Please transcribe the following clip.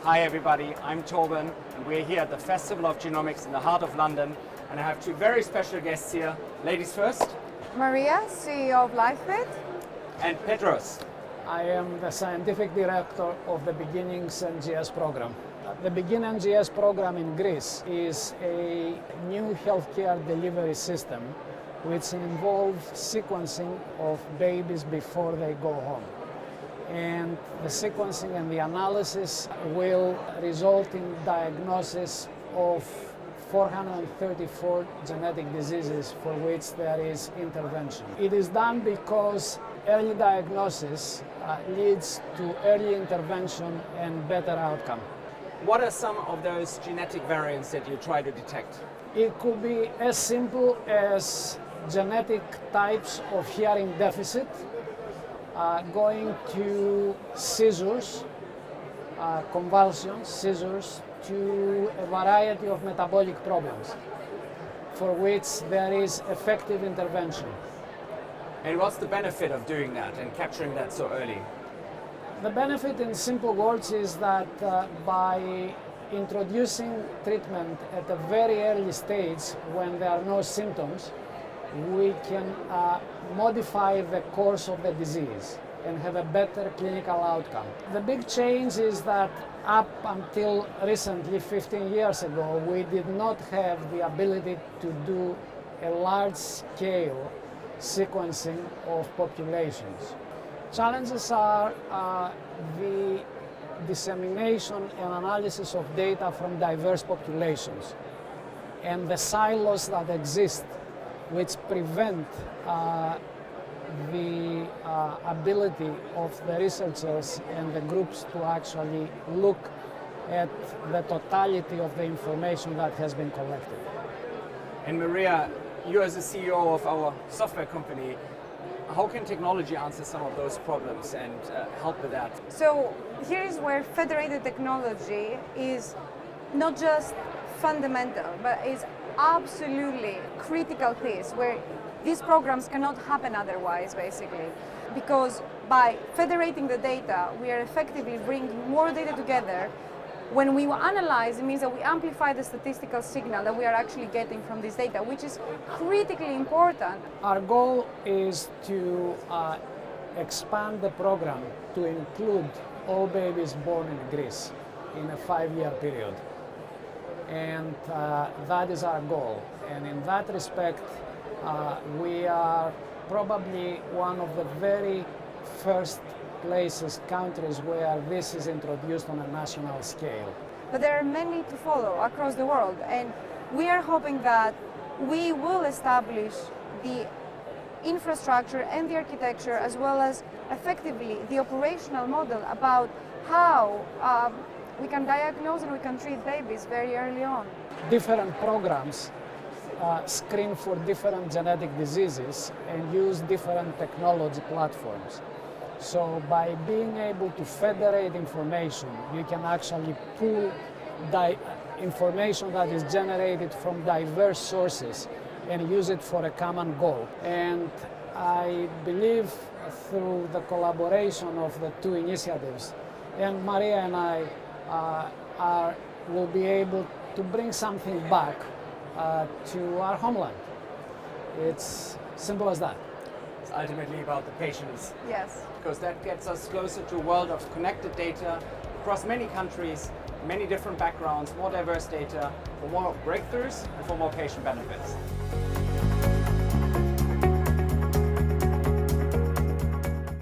Hi everybody, I'm Thorben and we're here at the Festival of Genomics in the heart of London, and I have two very special guests here. Ladies first. Maria, CEO of Lifebit. And Petros. I am the scientific director of the BeginNGS program. The BeginNGS program in Greece is a new healthcare delivery system which involves sequencing of babies before they go home. And the sequencing and the analysis will result in diagnosis of 434 genetic diseases for which there is intervention. It is done because early diagnosis leads to early intervention and better outcome. What are some of those genetic variants that you try to detect? It could be as simple as genetic types of hearing deficit, going to seizures, convulsions, seizures, to a variety of metabolic problems for which there is effective intervention. And what's the benefit of doing that and capturing that so early? The benefit in simple words is that by introducing treatment at a very early stage when there are no symptoms, we can modify the course of the disease and have a better clinical outcome. The big change is that up until recently, 15 years ago, we did not have the ability to do a large-scale sequencing of populations. Challenges are the dissemination and analysis of data from diverse populations and the silos that exist, which prevent the ability of the researchers and the groups to actually look at the totality of the information that has been collected. And Maria, you as the CEO of our software company, how can technology answer some of those problems and help with that? So here is where federated technology is not just fundamental, but is absolutely critical piece where these programs cannot happen otherwise, basically. Because by federating the data, we are effectively bringing more data together. When we analyze, it means that we amplify the statistical signal that we are actually getting from this data, which is critically important. Our goal is to expand the program to include all babies born in Greece in a 5-year period. And that is our goal. And in that respect, we are probably one of the very first countries where this is introduced on a national scale. But there are many to follow across the world, and we are hoping that we will establish the infrastructure and the architecture, as well as effectively the operational model about how we can diagnose and we can treat babies very early on. Different programs screen for different genetic diseases and use different technology platforms. So by being able to federate information, you can actually pool information that is generated from diverse sources and use it for a common goal. And I believe through the collaboration of the two initiatives, and Maria and I will be able to bring something back to our homeland. It's simple as that. It's ultimately about the patients. Yes. Because that gets us closer to a world of connected data across many countries, many different backgrounds, more diverse data, for more breakthroughs and for more patient benefits.